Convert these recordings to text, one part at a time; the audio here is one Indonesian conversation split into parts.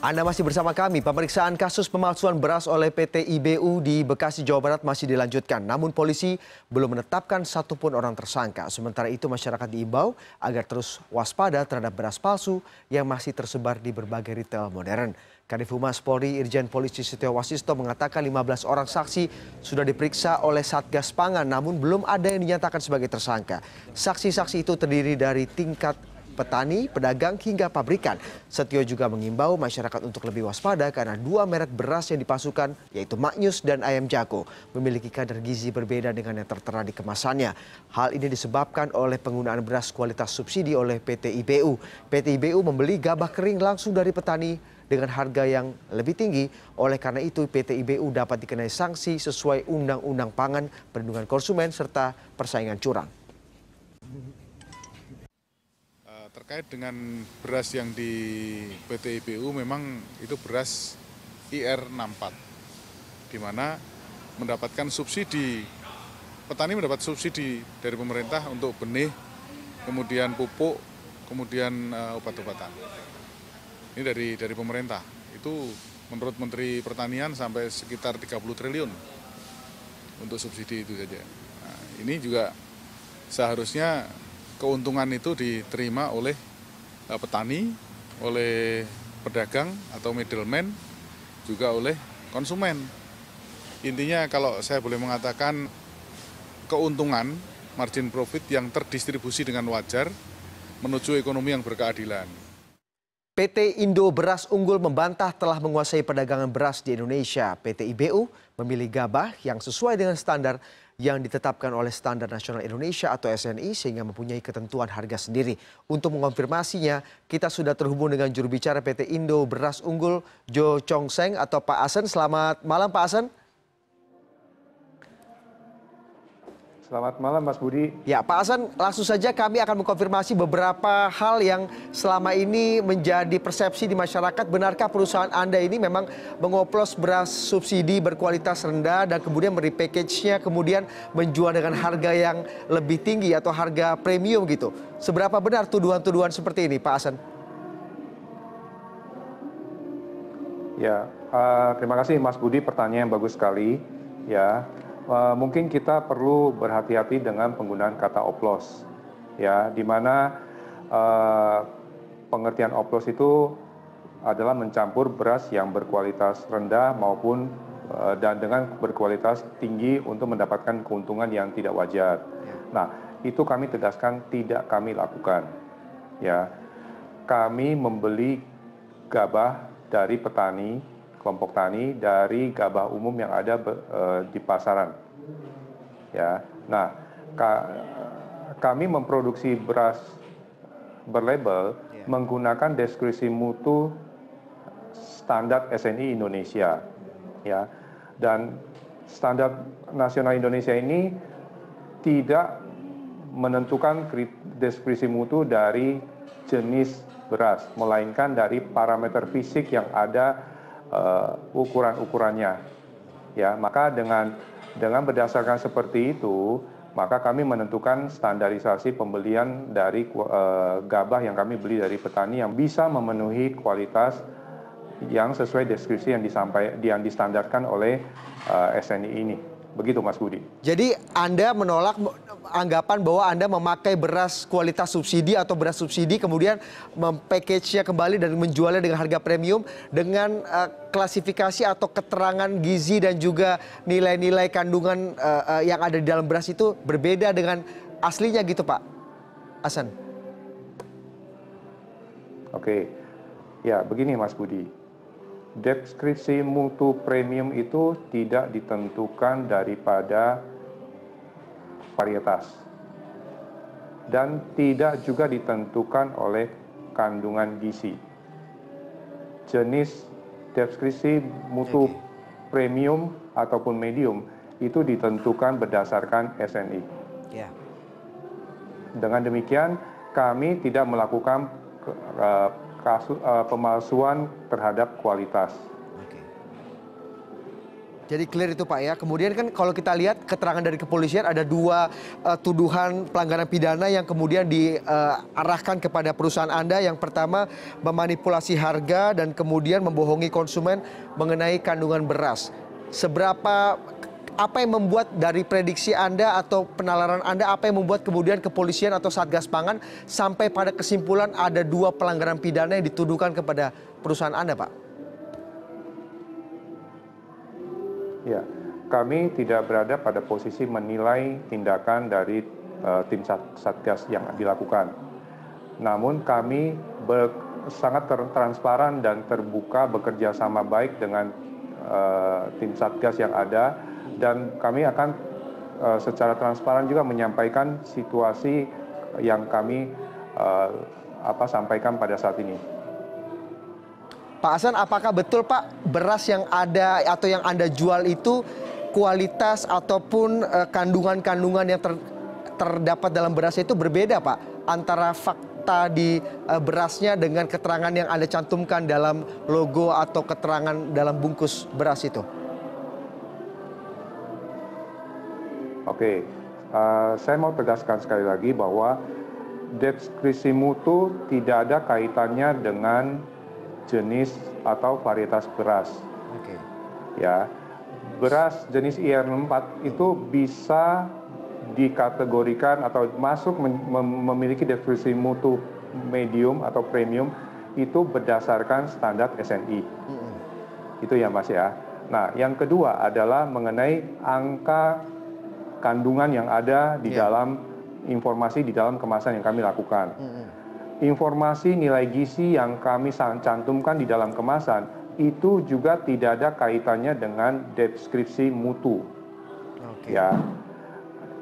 Anda masih bersama kami. Pemeriksaan kasus pemalsuan beras oleh PT IBU di Bekasi, Jawa Barat masih dilanjutkan. Namun polisi belum menetapkan satupun orang tersangka. Sementara itu masyarakat diimbau agar terus waspada terhadap beras palsu yang masih tersebar di berbagai retail modern. Kadif Humas Polri Irjen Polisi Setio Wasisto mengatakan 15 orang saksi sudah diperiksa oleh Satgas Pangan, namun belum ada yang dinyatakan sebagai tersangka. Saksi-saksi itu terdiri dari tingkat petani, pedagang, hingga pabrikan. Setio juga mengimbau masyarakat untuk lebih waspada karena dua merek beras yang dipasukan, yaitu Maknyus dan Ayam Jago, memiliki kadar gizi berbeda dengan yang tertera di kemasannya. Hal ini disebabkan oleh penggunaan beras kualitas subsidi oleh PT IBU. PT IBU membeli gabah kering langsung dari petani dengan harga yang lebih tinggi. Oleh karena itu, PT IBU dapat dikenai sanksi sesuai Undang-Undang Pangan, Perlindungan Konsumen, serta Persaingan Curang. Terkait dengan beras yang di PT IBU memang itu beras IR64, di mana mendapatkan subsidi, petani mendapat subsidi dari pemerintah untuk benih, kemudian pupuk, kemudian obat-obatan. Ini dari pemerintah, itu menurut Menteri Pertanian sampai sekitar 30 triliun untuk subsidi itu saja. Nah, ini juga seharusnya keuntungan itu diterima oleh petani, oleh pedagang atau middleman, juga oleh konsumen. Intinya kalau saya boleh mengatakan keuntungan, margin profit yang terdistribusi dengan wajar menuju ekonomi yang berkeadilan. PT Indo Beras Unggul membantah telah menguasai perdagangan beras di Indonesia. PT IBU memilih gabah yang sesuai dengan standar yang ditetapkan oleh Standar Nasional Indonesia atau SNI sehingga mempunyai ketentuan harga sendiri. Untuk mengonfirmasinya, kita sudah terhubung dengan juru bicara PT Indo Beras Unggul, Jo Chong Seng atau Pak Asen. Selamat malam Pak Asen. Selamat malam Mas Budi. Ya Pak Asen, langsung saja kami akan mengkonfirmasi beberapa hal yang selama ini menjadi persepsi di masyarakat. Benarkah perusahaan Anda ini memang mengoplos beras subsidi berkualitas rendah dan kemudian merepackage-nya, kemudian menjual dengan harga yang lebih tinggi atau harga premium gitu? Seberapa benar tuduhan-tuduhan seperti ini Pak Asen? Ya, terima kasih Mas Budi, pertanyaan yang bagus sekali. Ya, mungkin kita perlu berhati-hati dengan penggunaan kata oplos, ya, di mana pengertian oplos itu adalah mencampur beras yang berkualitas rendah maupun dan dengan berkualitas tinggi untuk mendapatkan keuntungan yang tidak wajar. Nah, itu kami tegaskan tidak kami lakukan. Ya, kami membeli gabah dari petani, kelompok tani dari gabah umum yang ada di pasaran. Ya, nah kami memproduksi beras berlabel menggunakan deskripsi mutu standar SNI Indonesia. Ya, dan standar nasional Indonesia ini tidak menentukan deskripsi mutu dari jenis beras, melainkan dari parameter fisik yang ada ukuran-ukurannya. Ya, maka dengan berdasarkan seperti itu, maka kami menentukan standarisasi pembelian dari gabah yang kami beli dari petani yang bisa memenuhi kualitas yang sesuai deskripsi yang distandarkan oleh SNI ini. Begitu Mas Budi. Jadi Anda menolak anggapan bahwa Anda memakai beras kualitas subsidi atau beras subsidi kemudian mempackage-nya kembali dan menjualnya dengan harga premium dengan klasifikasi atau keterangan gizi dan juga nilai-nilai kandungan yang ada di dalam beras itu berbeda dengan aslinya gitu Pak Asen. Oke, ya begini Mas Budi. Deskripsi mutu premium itu tidak ditentukan daripada varietas dan tidak juga ditentukan oleh kandungan gizi. Jenis deskripsi mutu premium ataupun medium itu ditentukan berdasarkan SNI. Dengan demikian kami tidak melakukan pemalsuan terhadap kualitas. Jadi clear itu Pak ya. Kemudian kan kalau kita lihat keterangan dari kepolisian ada dua tuduhan pelanggaran pidana yang kemudian diarahkan kepada perusahaan Anda. Yang pertama memanipulasi harga dan kemudian membohongi konsumen mengenai kandungan beras. Apa yang membuat dari prediksi Anda atau penalaran Anda, apa yang membuat kemudian kepolisian atau Satgas Pangan sampai pada kesimpulan ada dua pelanggaran pidana yang dituduhkan kepada perusahaan Anda Pak? Ya, kami tidak berada pada posisi menilai tindakan dari tim Satgas yang dilakukan. Namun kami sangat transparan dan terbuka bekerja sama baik dengan tim Satgas yang ada, dan kami akan secara transparan juga menyampaikan situasi yang kami sampaikan pada saat ini. Pak Hasan, apakah betul Pak beras yang ada atau yang Anda jual itu kualitas ataupun kandungan-kandungan yang terdapat dalam beras itu berbeda Pak? Antara fakta di berasnya dengan keterangan yang Anda cantumkan dalam logo atau keterangan dalam bungkus beras itu? Oke, saya mau tegaskan sekali lagi bahwa deskripsi mutu tidak ada kaitannya dengan jenis atau varietas beras. Oke. Ya, beras jenis IR4 itu bisa dikategorikan atau masuk memiliki deskripsi mutu medium atau premium itu berdasarkan standar SNI. Itu ya Mas ya. Nah, yang kedua adalah mengenai angka kandungan yang ada di dalam informasi di dalam kemasan yang kami lakukan. Informasi nilai gizi yang kami cantumkan di dalam kemasan itu juga tidak ada kaitannya dengan deskripsi mutu. Ya,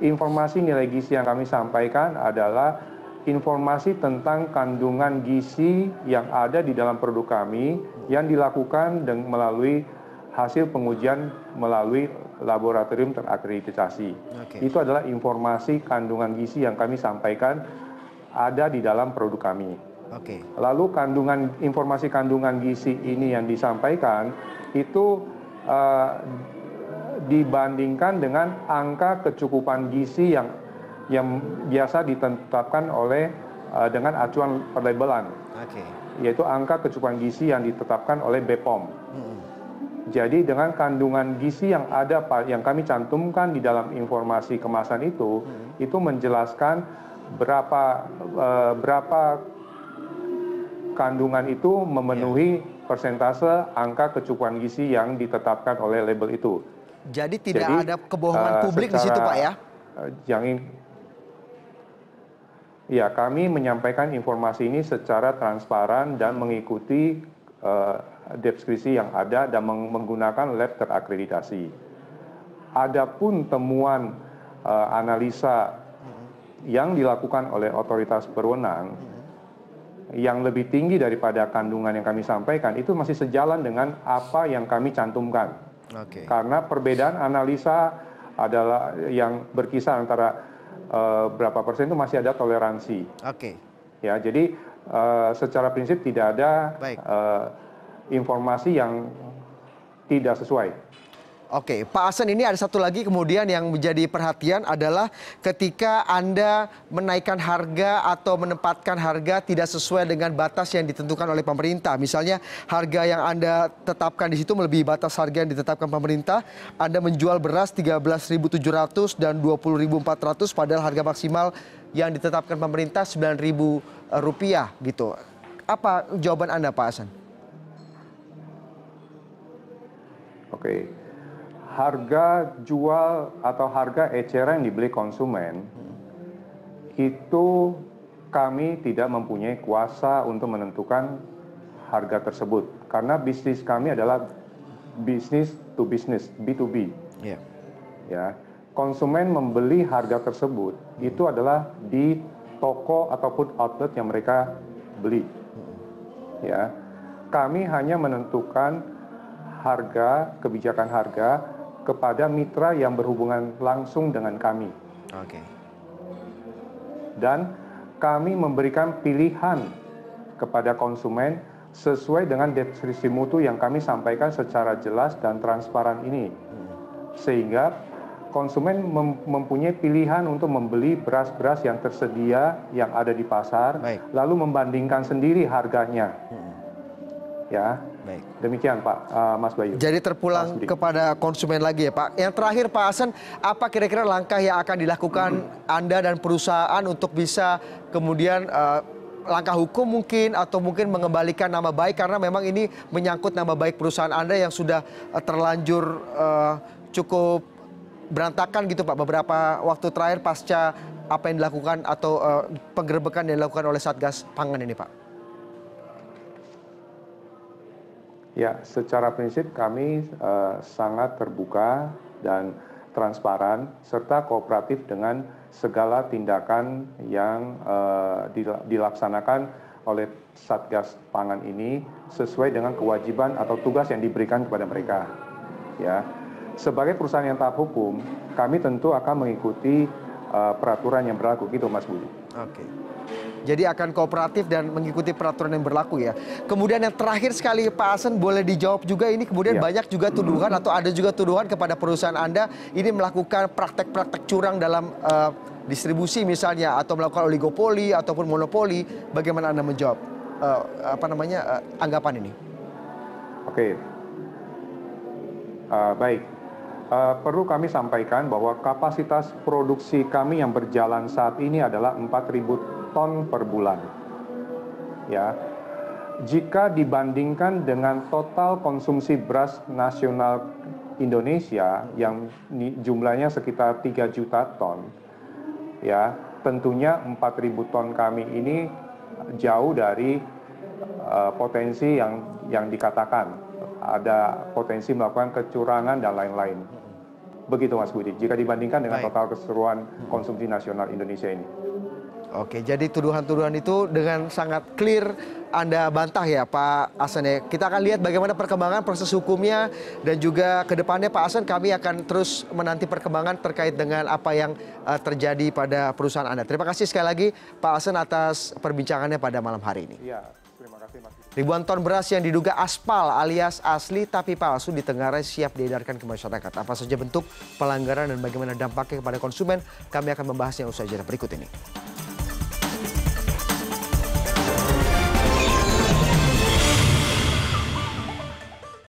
informasi nilai gizi yang kami sampaikan adalah informasi tentang kandungan gizi yang ada di dalam produk kami yang dilakukan melalui hasil pengujian melalui laboratorium terakreditasi. Itu adalah informasi kandungan gizi yang kami sampaikan ada di dalam produk kami. Lalu informasi kandungan gizi ini yang disampaikan itu dibandingkan dengan angka kecukupan gizi yang biasa ditetapkan oleh dengan acuan perlabelan, yaitu angka kecukupan gizi yang ditetapkan oleh BPOM. Jadi dengan kandungan gizi yang ada yang kami cantumkan di dalam informasi kemasan itu menjelaskan berapa kandungan itu memenuhi persentase angka kecukupan gizi yang ditetapkan oleh label itu. Jadi tidak ada kebohongan publik di situ Pak ya? Ya, kami menyampaikan informasi ini secara transparan dan mengikuti deskripsi yang ada dan menggunakan lab terakreditasi. Adapun temuan analisa yang dilakukan oleh otoritas berwenang yang lebih tinggi daripada kandungan yang kami sampaikan itu masih sejalan dengan apa yang kami cantumkan. Karena perbedaan analisa adalah yang berkisar antara berapa persen itu masih ada toleransi. Ya, jadi secara prinsip tidak ada informasi yang tidak sesuai. Pak Hasan, ini ada satu lagi kemudian yang menjadi perhatian adalah ketika Anda menaikkan harga atau menempatkan harga tidak sesuai dengan batas yang ditentukan oleh pemerintah. Misalnya harga yang Anda tetapkan di situ melebihi batas harga yang ditetapkan pemerintah. Anda menjual beras 13.700 dan 20.400 padahal harga maksimal yang ditetapkan pemerintah Rp9.000 gitu. Apa jawaban Anda Pak Hasan? Harga jual atau harga eceran yang dibeli konsumen itu kami tidak mempunyai kuasa untuk menentukan harga tersebut karena bisnis kami adalah bisnis to business, B2B. Ya, konsumen membeli harga tersebut itu adalah di toko ataupun outlet yang mereka beli. Ya, kami hanya menentukan harga, kebijakan harga kepada mitra yang berhubungan langsung dengan kami. Dan kami memberikan pilihan kepada konsumen sesuai dengan deskripsi mutu yang kami sampaikan secara jelas dan transparan ini. Sehingga konsumen mempunyai pilihan untuk membeli beras-beras yang tersedia yang ada di pasar, lalu membandingkan sendiri harganya. Ya, demikian Pak Mas Bayu. Jadi terpulang kepada konsumen lagi ya Pak. Yang terakhir Pak Hasan, apa kira-kira langkah yang akan dilakukan Anda dan perusahaan untuk bisa kemudian langkah hukum mungkin atau mungkin mengembalikan nama baik, karena memang ini menyangkut nama baik perusahaan Anda yang sudah terlanjur cukup berantakan gitu Pak beberapa waktu terakhir pasca apa yang dilakukan atau penggerebekan yang dilakukan oleh Satgas Pangan ini Pak. Ya, secara prinsip kami sangat terbuka dan transparan serta kooperatif dengan segala tindakan yang dilaksanakan oleh Satgas Pangan ini sesuai dengan kewajiban atau tugas yang diberikan kepada mereka. Ya, sebagai perusahaan yang taat hukum, kami tentu akan mengikuti peraturan yang berlaku, gitu Mas Budi. Oke. Jadi akan kooperatif dan mengikuti peraturan yang berlaku ya. Kemudian yang terakhir sekali Pak Hasan, boleh dijawab juga ini kemudian banyak juga tuduhan atau ada juga tuduhan kepada perusahaan Anda ini melakukan praktek-praktek curang dalam distribusi misalnya atau melakukan oligopoli ataupun monopoli. Bagaimana Anda menjawab anggapan ini? Oke. Baik. Perlu kami sampaikan bahwa kapasitas produksi kami yang berjalan saat ini adalah 4.000 ton per bulan. Ya. Jika dibandingkan dengan total konsumsi beras nasional Indonesia yang jumlahnya sekitar 3 juta ton, ya, tentunya 4.000 ton kami ini jauh dari potensi yang dikatakan ada potensi melakukan kecurangan dan lain-lain. Begitu Mas Budi, jika dibandingkan dengan total keseluruhan konsumsi nasional Indonesia ini. Oke, jadi tuduhan-tuduhan itu dengan sangat clear Anda bantah ya Pak Hasan ya. Kita akan lihat bagaimana perkembangan proses hukumnya dan juga ke depannya Pak Hasan, kami akan terus menanti perkembangan terkait dengan apa yang terjadi pada perusahaan Anda. Terima kasih sekali lagi Pak Hasan atas perbincangannya pada malam hari ini. Iya, terima kasih Mas. Ribuan ton beras yang diduga aspal alias asli tapi palsu di Tenggarai siap diedarkan ke masyarakat. Apa saja bentuk pelanggaran dan bagaimana dampaknya kepada konsumen? Kami akan membahasnya usai jeda berikut ini.